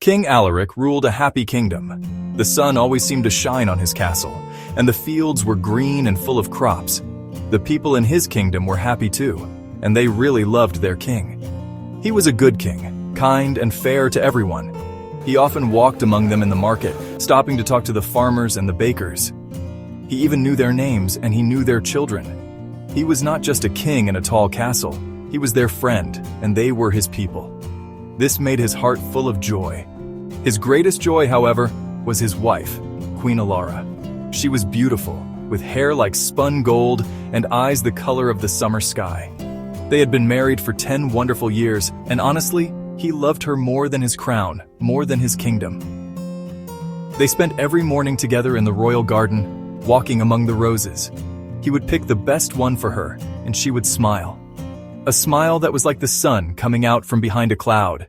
King Alaric ruled a happy kingdom. The sun always seemed to shine on his castle, and the fields were green and full of crops. The people in his kingdom were happy too, and they really loved their king. He was a good king, kind and fair to everyone. He often walked among them in the market, stopping to talk to the farmers and the bakers. He even knew their names and he knew their children. He was not just a king in a tall castle, he was their friend, and they were his people. This made his heart full of joy. His greatest joy, however, was his wife, Queen Alara. She was beautiful, with hair like spun gold and eyes the color of the summer sky. They had been married for 10 wonderful years, and honestly, he loved her more than his crown, more than his kingdom. They spent every morning together in the royal garden, walking among the roses. He would pick the best one for her, and she would smile. A smile that was like the sun coming out from behind a cloud.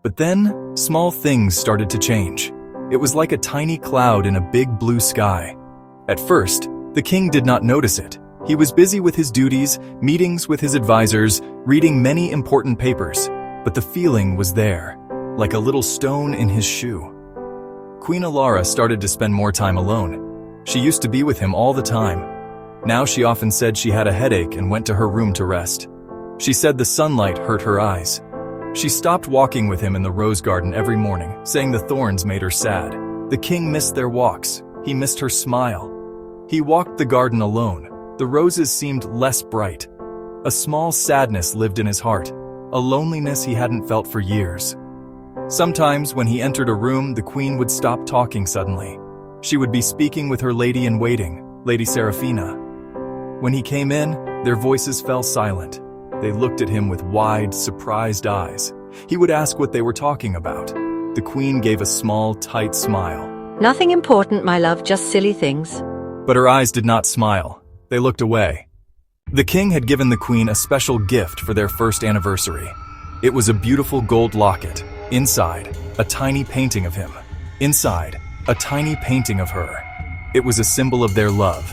But then, small things started to change. It was like a tiny cloud in a big blue sky. At first, the king did not notice it. He was busy with his duties, meetings with his advisors, reading many important papers. But the feeling was there, like a little stone in his shoe. Queen Alara started to spend more time alone. She used to be with him all the time. Now she often said she had a headache and went to her room to rest. She said the sunlight hurt her eyes. She stopped walking with him in the rose garden every morning, saying the thorns made her sad. The king missed their walks. He missed her smile. He walked the garden alone. The roses seemed less bright. A small sadness lived in his heart, a loneliness he hadn't felt for years. Sometimes when he entered a room, the queen would stop talking suddenly. She would be speaking with her lady-in-waiting, Lady Seraphina. When he came in, their voices fell silent. They looked at him with wide, surprised eyes. He would ask what they were talking about. The queen gave a small, tight smile. Nothing important, my love, just silly things. But her eyes did not smile. They looked away. The king had given the queen a special gift for their first anniversary. It was a beautiful gold locket. Inside, a tiny painting of him. Inside, a tiny painting of her. It was a symbol of their love.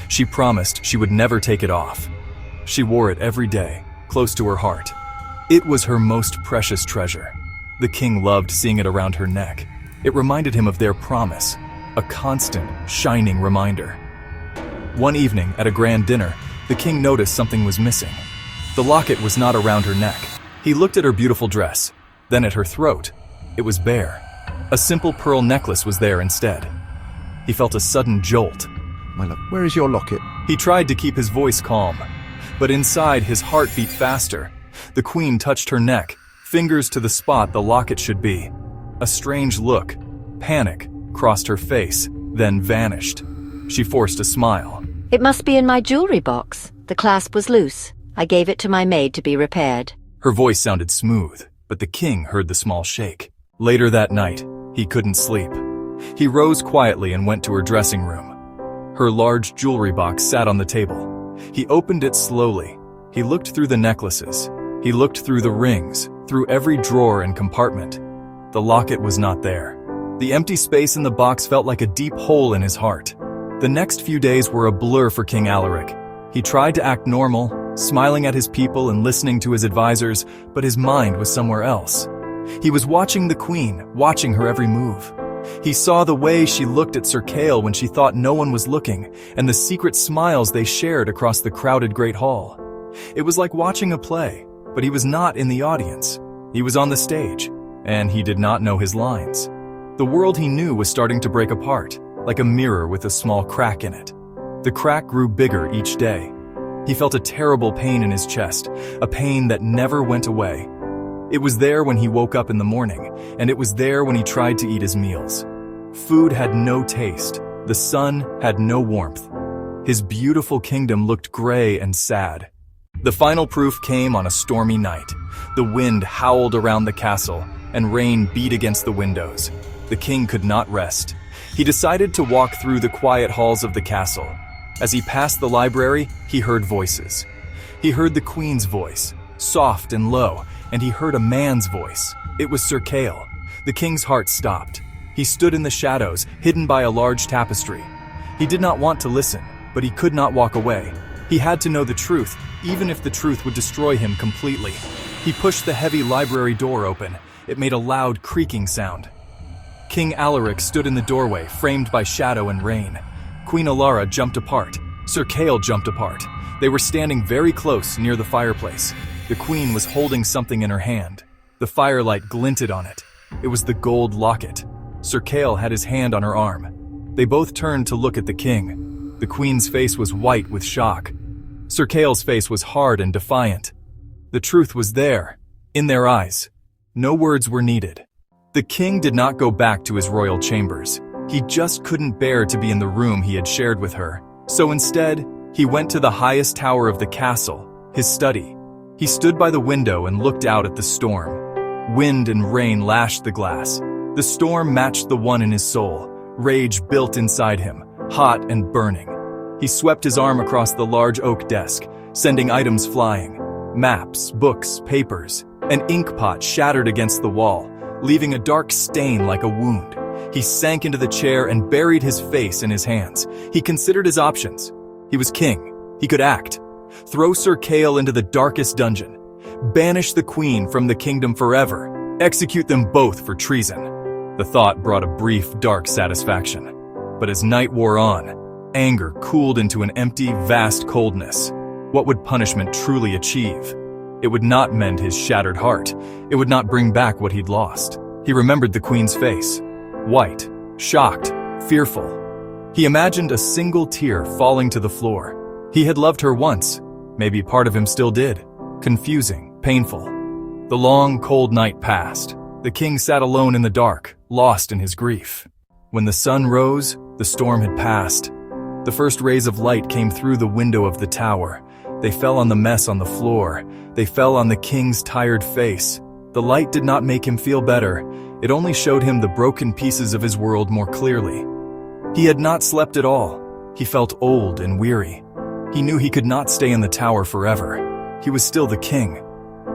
She promised she would never take it off. She wore it every day, close to her heart. It was her most precious treasure. The king loved seeing it around her neck. It reminded him of their promise, a constant, shining reminder. One evening, at a grand dinner, the king noticed something was missing. The locket was not around her neck. He looked at her beautiful dress, then at her throat. It was bare. A simple pearl necklace was there instead. He felt a sudden jolt. My love, where is your locket? He tried to keep his voice calm, but inside his heart beat faster. The queen touched her neck, fingers to the spot the locket should be. A strange look, panic, crossed her face, then vanished. She forced a smile. It must be in my jewelry box. The clasp was loose. I gave it to my maid to be repaired. Her voice sounded smooth, but the king heard the small shake. Later that night, he couldn't sleep. He rose quietly and went to her dressing room. Her large jewelry box sat on the table. He opened it slowly. He looked through the necklaces. He looked through the rings, through every drawer and compartment. The locket was not there. The empty space in the box felt like a deep hole in his heart. The next few days were a blur for King Alaric. He tried to act normal, smiling at his people and listening to his advisors, but his mind was somewhere else. He was watching the queen, watching her every move. He saw the way she looked at Sir Kale when she thought no one was looking, and the secret smiles they shared across the crowded great hall. It was like watching a play, but he was not in the audience. He was on the stage, and he did not know his lines. The world he knew was starting to break apart, like a mirror with a small crack in it. The crack grew bigger each day. He felt a terrible pain in his chest, a pain that never went away. It was there when he woke up in the morning, and it was there when he tried to eat his meals. Food had no taste. The sun had no warmth. His beautiful kingdom looked gray and sad. The final proof came on a stormy night. The wind howled around the castle, and rain beat against the windows. The king could not rest. He decided to walk through the quiet halls of the castle. As he passed the library, he heard voices. He heard the queen's voice, soft and low, and he heard a man's voice. It was Sir Kale. The king's heart stopped. He stood in the shadows, hidden by a large tapestry. He did not want to listen, but he could not walk away. He had to know the truth, even if the truth would destroy him completely. He pushed the heavy library door open. It made a loud creaking sound. King Alaric stood in the doorway, framed by shadow and rain. Queen Alara jumped apart. Sir Kale jumped apart. They were standing very close near the fireplace. The queen was holding something in her hand. The firelight glinted on it. It was the gold locket. Sir Kale had his hand on her arm. They both turned to look at the king. The queen's face was white with shock. Sir Kale's face was hard and defiant. The truth was there, in their eyes. No words were needed. The king did not go back to his royal chambers. He just couldn't bear to be in the room he had shared with her. So instead, he went to the highest tower of the castle, his study. He stood by the window and looked out at the storm. Wind and rain lashed the glass. The storm matched the one in his soul. Rage built inside him, hot and burning. He swept his arm across the large oak desk, sending items flying. Maps, books, papers. An ink pot shattered against the wall, leaving a dark stain like a wound. He sank into the chair and buried his face in his hands. He considered his options. He was king. He could act. Throw Sir Kale into the darkest dungeon. Banish the queen from the kingdom forever. Execute them both for treason. The thought brought a brief, dark satisfaction. But as night wore on, anger cooled into an empty, vast coldness. What would punishment truly achieve? It would not mend his shattered heart. It would not bring back what he'd lost. He remembered the queen's face. White, shocked, fearful. He imagined a single tear falling to the floor. He had loved her once. Maybe part of him still did. Confusing, painful. The long, cold night passed. The king sat alone in the dark, lost in his grief. When the sun rose, the storm had passed. The first rays of light came through the window of the tower. They fell on the mess on the floor. They fell on the king's tired face. The light did not make him feel better. It only showed him the broken pieces of his world more clearly. He had not slept at all. He felt old and weary. He knew he could not stay in the tower forever. He was still the king.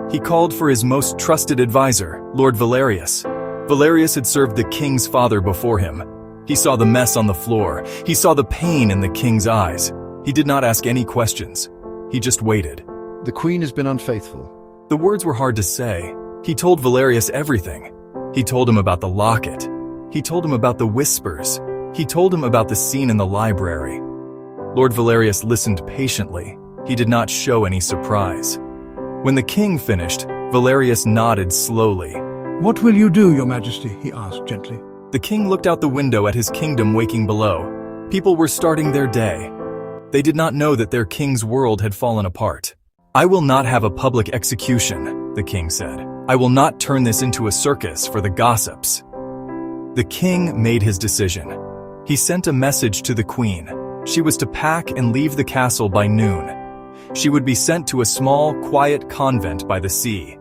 He called for his most trusted advisor, Lord Valerius. Valerius had served the king's father before him. He saw the mess on the floor. He saw the pain in the king's eyes. He did not ask any questions. He just waited. The queen has been unfaithful. The words were hard to say. He told Valerius everything. He told him about the locket. He told him about the whispers. He told him about the scene in the library. Lord Valerius listened patiently. He did not show any surprise. When the king finished, Valerius nodded slowly. "What will you do, Your Majesty?" he asked gently. The king looked out the window at his kingdom waking below. People were starting their day. They did not know that their king's world had fallen apart. "I will not have a public execution," the king said. "I will not turn this into a circus for the gossips." The king made his decision. He sent a message to the queen. She was to pack and leave the castle by noon. She would be sent to a small, quiet convent by the sea.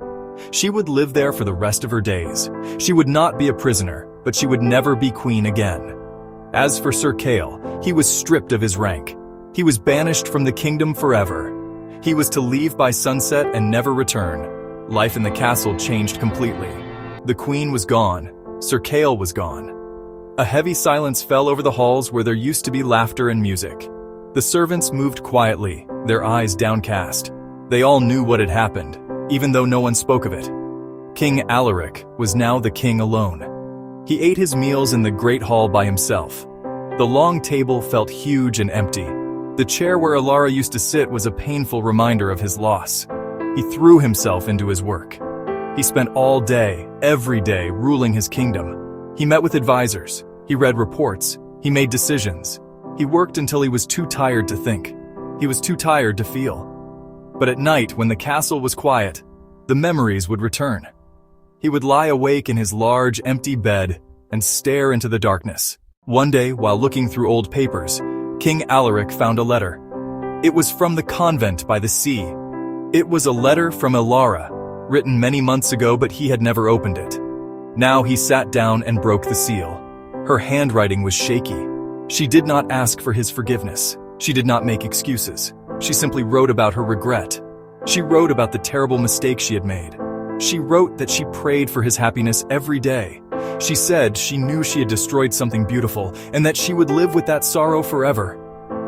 She would live there for the rest of her days. She would not be a prisoner, but she would never be queen again. As for Sir Kale, he was stripped of his rank. He was banished from the kingdom forever. He was to leave by sunset and never return. Life in the castle changed completely. The queen was gone. Sir Kale was gone. A heavy silence fell over the halls where there used to be laughter and music. The servants moved quietly, their eyes downcast. They all knew what had happened, even though no one spoke of it. King Alaric was now the king alone. He ate his meals in the great hall by himself. The long table felt huge and empty. The chair where Alara used to sit was a painful reminder of his loss. He threw himself into his work. He spent all day, every day, ruling his kingdom. He met with advisors. He read reports. He made decisions. He worked until he was too tired to think. He was too tired to feel. But at night, when the castle was quiet, the memories would return. He would lie awake in his large, empty bed and stare into the darkness. One day, while looking through old papers, King Alaric found a letter. It was from the convent by the sea. It was a letter from Alara, written many months ago, but he had never opened it. Now he sat down and broke the seal. Her handwriting was shaky. She did not ask for his forgiveness. She did not make excuses. She simply wrote about her regret. She wrote about the terrible mistake she had made. She wrote that she prayed for his happiness every day. She said she knew she had destroyed something beautiful and that she would live with that sorrow forever.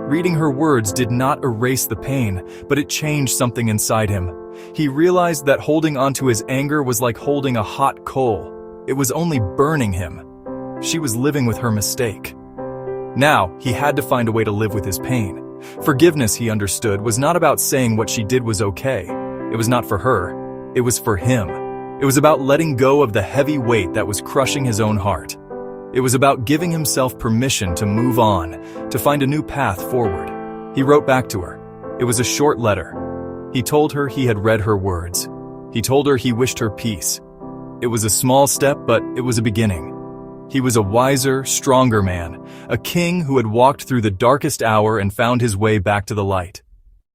Reading her words did not erase the pain, but it changed something inside him. He realized that holding onto his anger was like holding a hot coal. It was only burning him. She was living with her mistake. Now, he had to find a way to live with his pain. Forgiveness, he understood, was not about saying what she did was okay. It was not for her. It was for him. It was about letting go of the heavy weight that was crushing his own heart. It was about giving himself permission to move on, to find a new path forward. He wrote back to her. It was a short letter. He told her he had read her words. He told her he wished her peace. It was a small step, but it was a beginning. He was a wiser, stronger man, a king who had walked through the darkest hour and found his way back to the light.